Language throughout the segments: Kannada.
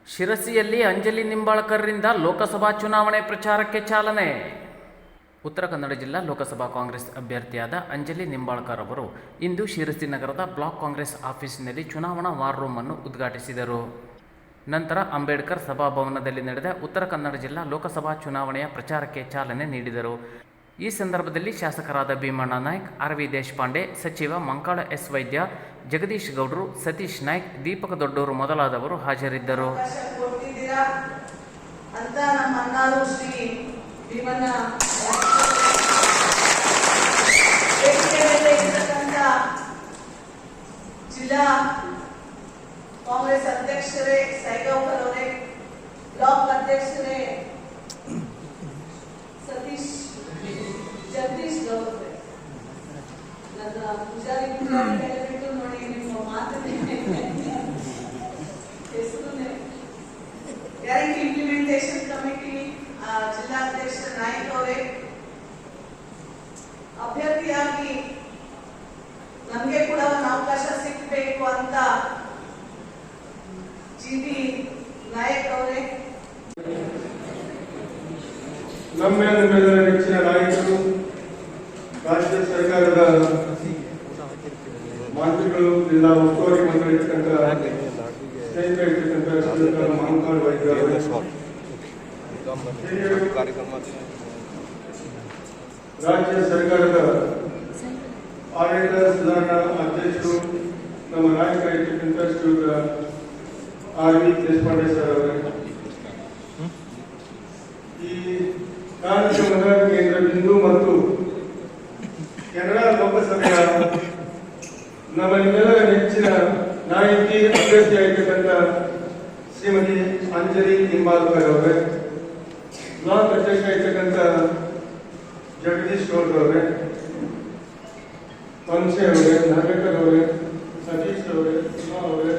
ಶಿರಸಿಯಲ್ಲಿ ಅಂಜಲಿ ನಿಂಬಾಳ್ಕರ್ರಿಂದ ಲೋಕಸಭಾ ಚುನಾವಣೆ ಪ್ರಚಾರಕ್ಕೆ ಚಾಲನೆ. ಉತ್ತರ ಕನ್ನಡ ಜಿಲ್ಲಾ ಲೋಕಸಭಾ ಕಾಂಗ್ರೆಸ್ ಅಭ್ಯರ್ಥಿಯಾದ ಅಂಜಲಿ ನಿಂಬಾಳ್ಕರ್ ಅವರು ಇಂದು ಶಿರಸಿ ನಗರದ ಬ್ಲಾಕ್ ಕಾಂಗ್ರೆಸ್ ಆಫೀಸಿನಲ್ಲಿ ಚುನಾವಣಾ ವಾರ್ ರೂಮ್ ಅನ್ನು ಉದ್ಘಾಟಿಸಿದರು. ನಂತರ ಅಂಬೇಡ್ಕರ್ ಸಭಾಭವನದಲ್ಲಿ ನಡೆದ ಉತ್ತರ ಕನ್ನಡ ಜಿಲ್ಲಾ ಲೋಕಸಭಾ ಚುನಾವಣೆಯ ಪ್ರಚಾರಕ್ಕೆ ಚಾಲನೆ ನೀಡಿದರು. ಈ ಸಂದರ್ಭದಲ್ಲಿ ಶಾಸಕರಾದ ಭೀಮಣ್ಣ ನಾಯ್ಕ್, ಆರ್ ವಿ ದೇಶಪಾಂಡೆ, ಸಚಿವ ಮಂಕಾಳ ಎಸ್ ವೈದ್ಯ, ಜಗದೀಶ್ ಗೌಡ್ರು, ಸತೀಶ್ ನಾಯ್ಕ್, ದೀಪಕ ದೊಡ್ಡೂರು ಮೊದಲಾದವರು ಹಾಜರಿದ್ದರು. ಜಿಲ್ಲಾ ಕಾಂಗ್ರೆಸ್ ಅಧ್ಯಕ್ಷರೇ ಸೈಗೌಕರ್ ಅವರೇ, ಬ್ಲಾಕ್ ಅಧ್ಯಕ್ಷರೇ ಜಗದೀಶ್ ಗೌಡ್ರೆ, ನನ್ನ ಪೂಜಾರಿ ಬಿಟ್ಟು ನೋಡಿ ನಿಮ್ಮ ಮಾತನ್ನೇ ಹೆಸರನ್ನೇ ಗ್ಯಾರಂಟಿ ಇಂಪ್ಲಿಮೆಂಟೇಷನ್ ಕಮಿಟಿ ಜಿಲ್ಲಾಧ್ಯಕ್ಷ ನಾಯ್ಕ್ ಅವರೇ, ಅಭ್ಯರ್ಥಿಯಾಗಿ ನಮಗೆ ಕೂಡ ಒಂದು ಅವಕಾಶ ಸಿಗಬೇಕು ಅಂತ ಜಿಬಿ ನಾಯಕ್ ಅವರೇ, ನಮ್ಮೆಲ್ಲರ ನೆಚ್ಚಿನ ನಾಯಕರು, ರಾಜ್ಯ ಸರ್ಕಾರದ ಮಂತ್ರಿಗಳು, ಜಿಲ್ಲಾ ಉಸ್ತುವಾರಿ ಮಂಡಳಿ ಇರ್ತಕ್ಕಂಥ ಸ್ನೇಹಿತರು ಇರ್ತಕ್ಕಂಥ ಮಂಕಾಳ ವೈದ್ಯ, ರಾಜ್ಯ ಸರ್ಕಾರದ ಆಡಳಿತ ಸುಧಾರಣಾ ಅಧ್ಯಕ್ಷರು, ನಮ್ಮ ನಾಯಕ ಇರ್ತಕ್ಕಂಥ ಶ್ರೀಯುತ ಆರ್ ವಿ ದೇಶಪಾಂಡೆ ಸರ್ ಅವರೇ, ಈ ಕಾರ್ಯಕ್ರಮದ ಕೇಂದ್ರ ಬಿಂದು ಮತ್ತು ಕೆನಡಾ ಲೋಕಸಭೆಯ ನಮ್ಮೆಲ್ಲರ ನೆಚ್ಚಿನ ನಾಯಕಿ ಅಭ್ಯರ್ಥಿಯಾಗಿರ್ತಕ್ಕಂಥ ಶ್ರೀಮತಿ ಅಂಜಲಿ ನಿಂಬಾಳ್ಕರ್ ಅವರೇ, ಬ್ಲಾಕ್ ಅಧ್ಯಕ್ಷ ಇರ್ತಕ್ಕಂಥ ಜಗದೀಶ್ ಗೌಡ್ರು ಅವರೇ, ಮನ್ಸೆ ಅವರೇ, ನಾಗೇಕರ್ ಅವರೇ, ಸತೀಶ್ ಅವರೇ, ಉಮಾ ಅವರೇ,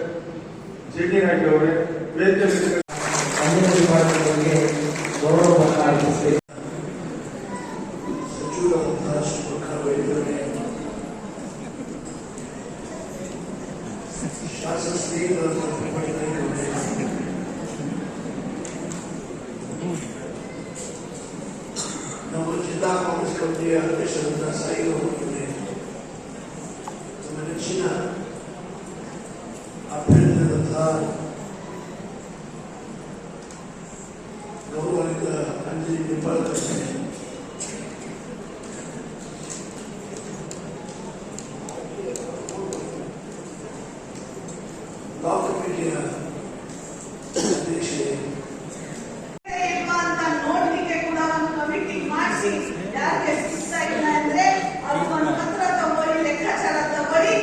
ಜೆಡಿ ನಾಯ್ಕ ಅವರೇ, ವೇದಿಕೆ ಗೌರವವನ್ನು ಅರ್ಪಿಸಿ ನಮ್ಮ ಜಿಲ್ಲಾ ಕಾಂಗ್ರೆಸ್ ಕಮಿಟಿಯ ಅಧ್ಯಕ್ಷರಾದ ಸಾಯಿ ಅವರಿಗೆ, ನಮ್ಮ ನೆಚ್ಚಿನ ಅಭ್ಯರ್ಥಿಯಾದಂತಹ ಗೌರವಾನ್ವಿತ ಅಂಜಲಿ ನಿಂಬಾಳ್ಕರ್, ಬ್ಲಾಕ್ ಕಮಿಟಿಯ ಅಧ್ಯಕ್ಷೆ, ನೋಡ್ಲಿಕ್ಕೆ ಕೂಡ ಒಂದು ಕಮಿಟಿ ಮಾಡಿಸಿ ಯಾರಿಗೆ ಸಿಗ್ತಾ ಇಲ್ಲ ಅಂದ್ರೆ ಅವ್ರಿಗೊಂದು ಪತ್ರ ತಗೊಳ್ಳಿ, ಲೆಕ್ಕಾಚಾರ ತಗೊಳ್ಳಿ.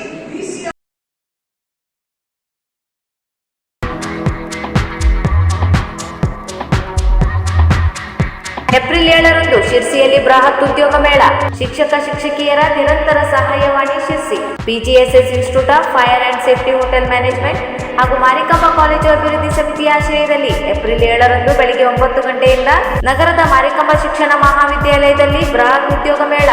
ಏಪ್ರಿಲ್ 7ರಂದು ಶಿರ್ಸಿಯಲ್ಲಿ ಬೃಹತ್ ಉದ್ಯೋಗ ಮೇಳ, ಶಿಕ್ಷಕ ಶಿಕ್ಷಕಿಯರ ನಿರಂತರ ಸಹಾಯವಾಣಿ Sirsi, PGSS institute of fire and safety hotel management ಹಾಗೂ ಮಾರಿಕಂಬ ಕಾಲೇಜು ಅಭಿವೃದ್ಧಿ ಸಮಿತಿಯ ಆಶ್ರಯದಲ್ಲಿ ಏಪ್ರಿಲ್ 7ರಂದು ಬೆಳಿಗ್ಗೆ 9 ಗಂಟೆಯಿಂದ ನಗರದ ಮಾರಿಕಂಬ ಶಿಕ್ಷಣ ಮಹಾವಿದ್ಯಾಲಯದಲ್ಲಿ ಬೃಹತ್ ಉದ್ಯೋಗ ಮೇಳ,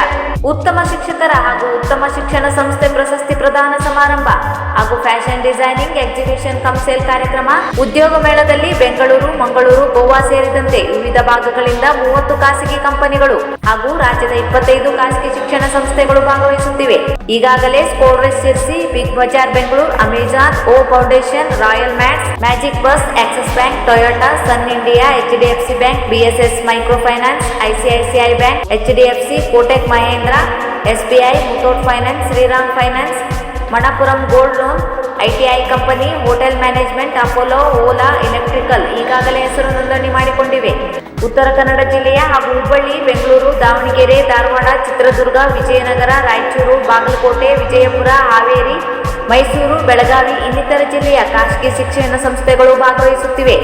ಉತ್ತಮ ಶಿಕ್ಷಕರ ಹಾಗೂ ಉತ್ತಮ ಶಿಕ್ಷಣ ಸಂಸ್ಥೆ ಪ್ರಶಸ್ತಿ ಪ್ರದಾನ ಸಮಾರಂಭ ಹಾಗೂ fashion designing exhibition come sale ಕಾರ್ಯಕ್ರಮ. ಉದ್ಯೋಗ ಮೇಳದಲ್ಲಿ ಬೆಂಗಳೂರು, ಮಂಗಳೂರು, ಗೋವಾ ಸೇರಿದಂತೆ ವಿವಿಧ ಭಾಗಗಳಿಂದ 30 ಖಾಸಗಿ ಕಂಪನಿಗಳು ಹಾಗೂ ರಾಜ್ಯದ 25 ಖಾಸಗಿ ಶಿಕ್ಷಣ ಸಂಸ್ಥೆಗಳು ಭಾಗವಹಿಸುತ್ತಿವೆ. ಈಗಾಗಲೇ ಸ್ಕೋರ್ರೆಸ್ Sirsi, big bazaar Bengaluru, Amazon, O foundation, royal mats, magic bus, axis bank, Toyota, sun India, HDFC bank, BSS micro finance, ICICI bank, HDFC, Kotak Mahindra, SBI, Muthoot finance, Shriram finance, Manappuram gold loan, ITI company, hotel management, Apollo, Ola electrical ಈಗಾಗಲೇ ಹೆಸರು ನೋಂದಣಿ ಮಾಡಿಕೊಂಡಿವೆ. ಉತ್ತರ ಕನ್ನಡ ಜಿಲ್ಲೆಯ ಹಾಗೂ ಹುಬ್ಬಳ್ಳಿ, ಬೆಂಗಳೂರು, ದಾವಣಗೆರೆ, ಧಾರವಾಡ, ಚಿತ್ರದುರ್ಗ, ವಿಜಯನಗರ, ರಾಯಚೂರು, ಬಾಗಲಕೋಟೆ, ವಿಜಯಪುರ, ಹಾವೇರಿ, ಮೈಸೂರು, ಬೆಳಗಾವಿ ಇನ್ನಿತರ ಜಿಲ್ಲೆಯ ಖಾಸಗಿ ಶಿಕ್ಷಣ ಸಂಸ್ಥೆಗಳು ಭಾಗವಹಿಸುತ್ತಿವೆ.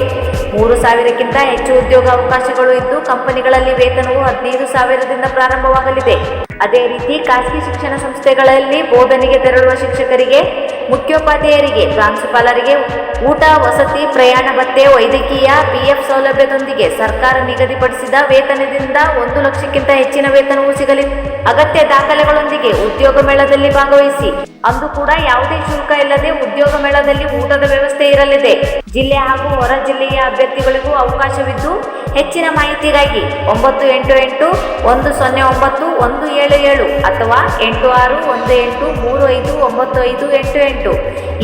3,000ಕ್ಕಿಂತ ಹೆಚ್ಚು ಉದ್ಯೋಗಾವಕಾಶಗಳು ಇದ್ದು, ಕಂಪನಿಗಳಲ್ಲಿ ವೇತನವು 15,000ದಿಂದ ಪ್ರಾರಂಭವಾಗಲಿದೆ. ಅದೇ ರೀತಿ ಖಾಸಗಿ ಶಿಕ್ಷಣ ಸಂಸ್ಥೆಗಳಲ್ಲಿ ಬೋಧನೆಗೆ ತೆರಳುವ ಶಿಕ್ಷಕರಿಗೆ ಮುಖ್ಯೋಪಾಧ್ಯಾಯರಿಗೆ, ಪ್ರಾಂಶುಪಾಲರಿಗೆ ಊಟ, ವಸತಿ, ಪ್ರಯಾಣ ಭತ್ಯೆ, ವೈದ್ಯಕೀಯ, ಪಿಎಫ್ ಸೌಲಭ್ಯದೊಂದಿಗೆ ಸರ್ಕಾರ ನಿಗದಿಪಡಿಸಿದ ವೇತನದಿಂದ 1 ಲಕ್ಷಕ್ಕಿಂತ ಹೆಚ್ಚಿನ ವೇತನವೂ ಸಿಗಲಿದೆ. ಅಗತ್ಯ ದಾಖಲೆಗಳೊಂದಿಗೆ ಉದ್ಯೋಗ ಮೇಳದಲ್ಲಿ ಭಾಗವಹಿಸಿ. ಅಂದು ಕೂಡ ಯಾವುದೇ ಶುಲ್ಕ ಇಲ್ಲದೆ ಉದ್ಯೋಗ ಮೇಳದಲ್ಲಿ ಊಟದ ವ್ಯವಸ್ಥೆ ಇರಲಿದೆ. ಜಿಲ್ಲೆ ಹಾಗೂ ಹೊರ ಜಿಲ್ಲೆಯ ಅಭ್ಯರ್ಥಿಗಳಿಗೂ ಅವಕಾಶವಿದ್ದು, ಹೆಚ್ಚಿನ ಮಾಹಿತಿಗಾಗಿ 988-109-177 ಅಥವಾ 8618359588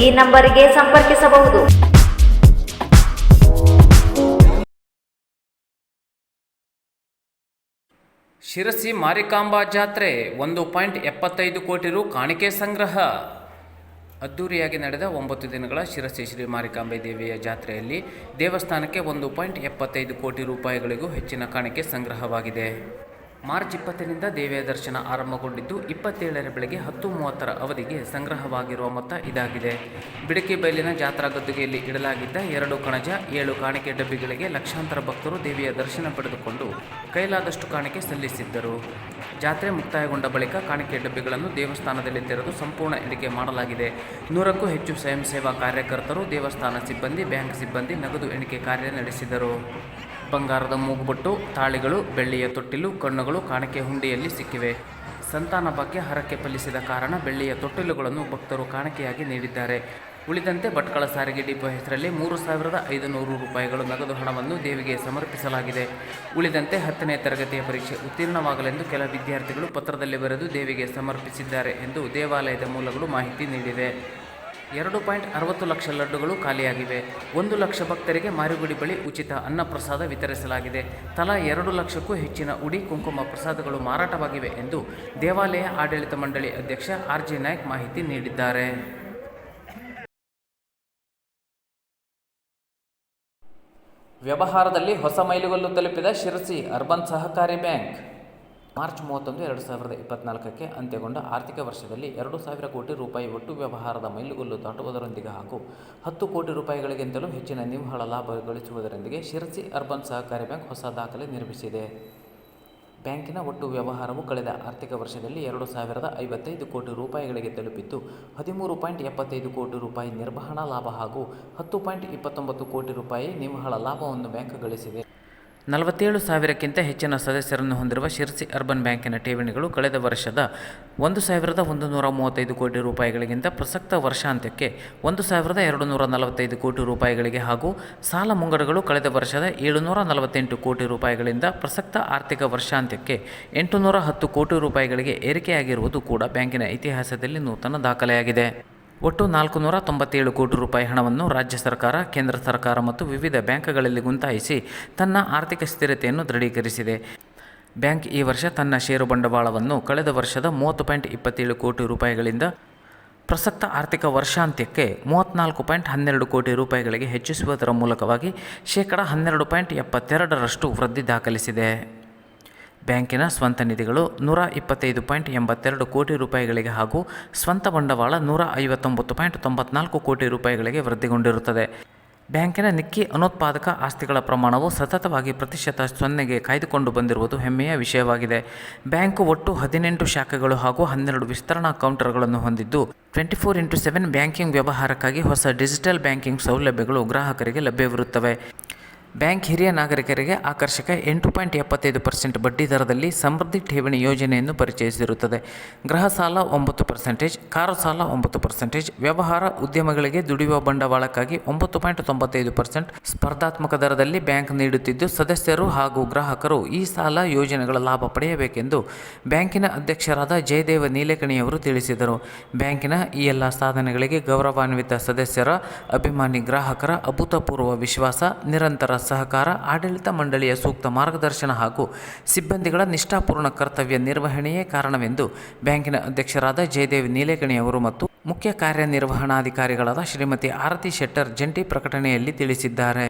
ಈ ನಂಬರಿಗೆ ಸಂಪರ್ಕಿಸಬಹುದು. ಶಿರಸಿ ಮಾರಿಕಾಂಬಾ ಜಾತ್ರೆ 1.75 ಕೋಟಿ ರು ಕಾಣಿಕೆ ಸಂಗ್ರಹ. ಅದ್ದೂರಿಯಾಗಿ ನಡೆದ 9 ದಿನಗಳ ಶಿರಸಿ ಶ್ರೀ ಮಾರಿಕಾಂಬೆ ದೇವಿಯ ಜಾತ್ರೆಯಲ್ಲಿ ದೇವಸ್ಥಾನಕ್ಕೆ 1.75 ಕೋಟಿ ರೂಪಾಯಿಗಳಿಗೂ ಹೆಚ್ಚಿನ ಕಾಣಿಕೆ ಸಂಗ್ರಹವಾಗಿದೆ. ಮಾರ್ಚ್ 20ರಿಂದ ದೇವಿಯ ದರ್ಶನ ಆರಂಭಗೊಂಡಿದ್ದು 27ರ ಬೆಳಗ್ಗೆ 10:30 ಅವಧಿಗೆ ಸಂಗ್ರಹವಾಗಿರುವ ಮೊತ್ತ ಇದಾಗಿದೆ. ಬಿಡಕಿ ಬೈಲಿನ ಜಾತ್ರಾ ಗದ್ದುಗೆಯಲ್ಲಿ ಇಡಲಾಗಿದ್ದ 2 ಕಣಜ, 7 ಕಾಣಿಕೆ ಡಬ್ಬಿಗಳಿಗೆ ಲಕ್ಷಾಂತರ ಭಕ್ತರು ದೇವಿಯ ದರ್ಶನ ಪಡೆದುಕೊಂಡು ಕೈಲಾದಷ್ಟು ಕಾಣಿಕೆ ಸಲ್ಲಿಸಿದ್ದರು. ಜಾತ್ರೆ ಮುಕ್ತಾಯಗೊಂಡ ಬಳಿಕ ಕಾಣಿಕೆ ಡಬ್ಬಿಗಳನ್ನು ದೇವಸ್ಥಾನದಲ್ಲಿ ತೆರೆದು ಸಂಪೂರ್ಣ ಎಣಿಕೆ ಮಾಡಲಾಗಿದೆ. 100ಕ್ಕೂ ಹೆಚ್ಚು ಸ್ವಯಂ ಸೇವಾ ಕಾರ್ಯಕರ್ತರು, ದೇವಸ್ಥಾನ ಸಿಬ್ಬಂದಿ, ಬ್ಯಾಂಕ್ ಸಿಬ್ಬಂದಿ ನಗದು ಎಣಿಕೆ ಕಾರ್ಯ ನಡೆಸಿದರು. ಬಂಗಾರದ ಮೂಗುಬೊಟ್ಟು, ತಾಳಿಗಳು, ಬೆಳ್ಳಿಯ ತೊಟ್ಟಿಲು, ಕಣ್ಣುಗಳು ಕಾಣಿಕೆ ಹುಂಡಿಯಲ್ಲಿ ಸಿಕ್ಕಿವೆ. ಸಂತಾನ ಭಾಗ್ಯ ಹರಕೆ ಫಲಿಸಿದ ಕಾರಣ ಬೆಳ್ಳಿಯ ತೊಟ್ಟಿಲುಗಳನ್ನು ಭಕ್ತರು ಕಾಣಿಕೆಯಾಗಿ ನೀಡಿದ್ದಾರೆ. ಉಳಿದಂತೆ ಭಟ್ಕಳ ಸಾರಿಗೆ ಡಿಪೋ ಹೆಸರಲ್ಲಿ 3,500 ರೂಪಾಯಿಗಳು ನಗದು ಹಣವನ್ನು ದೇವಿಗೆ ಸಮರ್ಪಿಸಲಾಗಿದೆ. ಉಳಿದಂತೆ 10ನೇ ತರಗತಿಯ ಪರೀಕ್ಷೆ ಉತ್ತೀರ್ಣವಾಗಲೆಂದು ಕೆಲ ವಿದ್ಯಾರ್ಥಿಗಳು ಪತ್ರದಲ್ಲಿ ಬರೆದು ದೇವಿಗೆ ಸಮರ್ಪಿಸಿದ್ದಾರೆ ಎಂದು ದೇವಾಲಯದ ಮೂಲಗಳು ಮಾಹಿತಿ ನೀಡಿವೆ. 2.60 ಲಕ್ಷ ಲಡ್ಡುಗಳು ಖಾಲಿಯಾಗಿವೆ. 1 ಲಕ್ಷ ಭಕ್ತರಿಗೆ ಮಾರಿಗುಡಿ ಬಳಿ ಉಚಿತ ಅನ್ನಪ್ರಸಾದ ವಿತರಿಸಲಾಗಿದೆ. ತಲಾ 2 ಲಕ್ಷಕ್ಕೂ ಹೆಚ್ಚಿನ ಉಡಿ, ಕುಂಕುಮ ಪ್ರಸಾದಗಳು ಮಾರಾಟವಾಗಿವೆ ಎಂದು ದೇವಾಲಯ ಆಡಳಿತ ಮಂಡಳಿ ಅಧ್ಯಕ್ಷ ಆರ್.ಜೆ. ನಾಯ್ಕ್ ಮಾಹಿತಿ ನೀಡಿದ್ದಾರೆ. ವ್ಯವಹಾರದಲ್ಲಿ ಹೊಸ ಮೈಲುಗಲ್ಲು ತಲುಪಿದ ಶಿರಸಿ ಅರ್ಬನ್ ಸಹಕಾರಿ ಬ್ಯಾಂಕ್. ಮಾರ್ಚ್ 31, 2024ಕ್ಕೆ ಅಂತ್ಯಗೊಂಡ ಆರ್ಥಿಕ ವರ್ಷದಲ್ಲಿ 2,000 ಕೋಟಿ ರೂಪಾಯಿ ಒಟ್ಟು ವ್ಯವಹಾರದ ಮೈಲುಗಲ್ಲು ದಾಟುವುದರೊಂದಿಗೆ ಹಾಗೂ 10 ಕೋಟಿ ರೂಪಾಯಿಗಳಿಗಿಂತಲೂ ಹೆಚ್ಚಿನ ನಿವ್ವಳ ಲಾಭ ಗಳಿಸುವುದರೊಂದಿಗೆ ಶಿರಸಿ ಅರ್ಬನ್ ಸಹಕಾರಿ ಬ್ಯಾಂಕ್ ಹೊಸ ದಾಖಲೆ ನಿರ್ಮಿಸಿದೆ. ಬ್ಯಾಂಕಿನ ಒಟ್ಟು ವ್ಯವಹಾರವು ಕಳೆದ ಆರ್ಥಿಕ ವರ್ಷದಲ್ಲಿ 2,055 ಕೋಟಿ ರೂಪಾಯಿಗಳಿಗೆ ತಲುಪಿದ್ದು 13.75 ಕೋಟಿ ರೂಪಾಯಿ ನಿರ್ವಹಣಾ ಲಾಭ ಹಾಗೂ 10.29 ಕೋಟಿ ರೂಪಾಯಿ ನಿವ್ವಳ ಲಾಭವನ್ನು ಬ್ಯಾಂಕ್ ಗಳಿಸಿದೆ. 47,000ಕ್ಕಿಂತ ಹೆಚ್ಚಿನ ಸದಸ್ಯರನ್ನು ಹೊಂದಿರುವ ಶಿರಸಿ ಅರ್ಬನ್ ಬ್ಯಾಂಕಿನ ಠೇವಣಿಗಳು ಕಳೆದ ವರ್ಷದ 1,135 ಕೋಟಿ ರೂಪಾಯಿಗಳಿಗಿಂತ ಪ್ರಸಕ್ತ ವರ್ಷಾಂತ್ಯಕ್ಕೆ 1,245 ಕೋಟಿ ರೂಪಾಯಿಗಳಿಗೆ ಹಾಗೂ ಸಾಲ ಮುಂಗಡಗಳು ಕಳೆದ ವರ್ಷದ 748 ಕೋಟಿ ರೂಪಾಯಿಗಳಿಂದ ಪ್ರಸಕ್ತ ಆರ್ಥಿಕ ವರ್ಷಾಂತ್ಯಕ್ಕೆ 810 ಕೋಟಿ ರೂಪಾಯಿಗಳಿಗೆ ಏರಿಕೆಯಾಗಿರುವುದು ಕೂಡ ಬ್ಯಾಂಕಿನ ಇತಿಹಾಸದಲ್ಲಿ ನೂತನ ದಾಖಲೆಯಾಗಿದೆ. ಒಟ್ಟು 497 ಕೋಟಿ ರೂಪಾಯಿ ಹಣವನ್ನು ರಾಜ್ಯ ಸರ್ಕಾರ, ಕೇಂದ್ರ ಸರ್ಕಾರ ಮತ್ತು ವಿವಿಧ ಬ್ಯಾಂಕ್ಗಳಲ್ಲಿ ಗುಂತಾಯಿಸಿ ತನ್ನ ಆರ್ಥಿಕ ಸ್ಥಿರತೆಯನ್ನು ದೃಢೀಕರಿಸಿದೆ. ಬ್ಯಾಂಕ್ ಈ ವರ್ಷ ತನ್ನ ಷೇರು ಬಂಡವಾಳವನ್ನು ಕಳೆದ ವರ್ಷದ 30.27 ಕೋಟಿ ರೂಪಾಯಿಗಳಿಂದ ಪ್ರಸಕ್ತ ಆರ್ಥಿಕ ವರ್ಷಾಂತ್ಯಕ್ಕೆ 34.12 ಕೋಟಿ ರೂಪಾಯಿಗಳಿಗೆ ಹೆಚ್ಚಿಸುವುದರ ಮೂಲಕವಾಗಿ ಶೇಕಡ 12.72% ವೃದ್ಧಿ ದಾಖಲಿಸಿದೆ. ಬ್ಯಾಂಕಿನ ಸ್ವಂತ ನಿಧಿಗಳು 125.82 ಕೋಟಿ ರೂಪಾಯಿಗಳಿಗೆ ಹಾಗೂ ಸ್ವಂತ ಬಂಡವಾಳ 159.94 ಕೋಟಿ ರೂಪಾಯಿಗಳಿಗೆ ವೃದ್ಧಿಗೊಂಡಿರುತ್ತದೆ. ಬ್ಯಾಂಕಿನ ನಿಕ್ಕಿ ಅನುತ್ಪಾದಕ ಆಸ್ತಿಗಳ ಪ್ರಮಾಣವು ಸತತವಾಗಿ %0ಗೆ ಕಾಯ್ದುಕೊಂಡು ಬಂದಿರುವುದು ಹೆಮ್ಮೆಯ ವಿಷಯವಾಗಿದೆ. ಬ್ಯಾಂಕು ಒಟ್ಟು 18 ಶಾಖೆಗಳು ಹಾಗೂ 12 ವಿಸ್ತರಣಾ ಕೌಂಟರ್ಗಳನ್ನು ಹೊಂದಿದ್ದು 24x7 ಬ್ಯಾಂಕಿಂಗ್ ವ್ಯವಹಾರಕ್ಕಾಗಿ ಹೊಸ ಡಿಜಿಟಲ್ ಬ್ಯಾಂಕಿಂಗ್ ಸೌಲಭ್ಯಗಳು ಗ್ರಾಹಕರಿಗೆ ಲಭ್ಯವಿರುತ್ತವೆ. ಬ್ಯಾಂಕ್ ಹಿರಿಯ ನಾಗರಿಕರಿಗೆ ಆಕರ್ಷಕ 8.75% ಬಡ್ಡಿ ದರದಲ್ಲಿ ಸಮೃದ್ಧಿ ಠೇವಣಿ ಯೋಜನೆಯನ್ನು ಪರಿಚಯಿಸಿರುತ್ತದೆ. ಗೃಹ ಸಾಲ 9%, ಕಾರು ಸಾಲ 9%, ವ್ಯವಹಾರ ಉದ್ಯಮಗಳಿಗೆ ದುಡಿಯುವ ಬಂಡವಾಳಕ್ಕಾಗಿ 9.95% ಸ್ಪರ್ಧಾತ್ಮಕ ದರದಲ್ಲಿ ಬ್ಯಾಂಕ್ ನೀಡುತ್ತಿದ್ದು, ಸದಸ್ಯರು ಹಾಗೂ ಗ್ರಾಹಕರು ಈ ಸಾಲ ಯೋಜನೆಗಳ ಲಾಭ ಪಡೆಯಬೇಕೆಂದು ಬ್ಯಾಂಕಿನ ಅಧ್ಯಕ್ಷರಾದ ಜಯದೇವ ನೀಲೇಕಣಿಯವರು ತಿಳಿಸಿದರು. ಬ್ಯಾಂಕಿನ ಈ ಎಲ್ಲ ಸಾಧನೆಗಳಿಗೆ ಗೌರವಾನ್ವಿತ ಸದಸ್ಯರ, ಅಭಿಮಾನಿ ಗ್ರಾಹಕರ ಅಭೂತಪೂರ್ವ ವಿಶ್ವಾಸ, ನಿರಂತರ ಸಹಕಾರ, ಆಡಳಿತ ಮಂಡಳಿಯ ಸೂಕ್ತ ಮಾರ್ಗದರ್ಶನ ಹಾಗೂ ಸಿಬ್ಬಂದಿಗಳ ನಿಷ್ಠಾಪೂರ್ಣ ಕರ್ತವ್ಯ ನಿರ್ವಹಣೆಯೇ ಕಾರಣವೆಂದು ಬ್ಯಾಂಕಿನ ಅಧ್ಯಕ್ಷರಾದ ಜಯದೇವ್ ನೀಲೇಕಣಿಯವರು ಮತ್ತು ಮುಖ್ಯ ಕಾರ್ಯನಿರ್ವಹಣಾಧಿಕಾರಿಗಳಾದ ಶ್ರೀಮತಿ ಆರತಿ ಶೆಟ್ಟರ್ ಜಂಟಿ ಪ್ರಕಟಣೆಯಲ್ಲಿ ತಿಳಿಸಿದ್ದಾರೆ.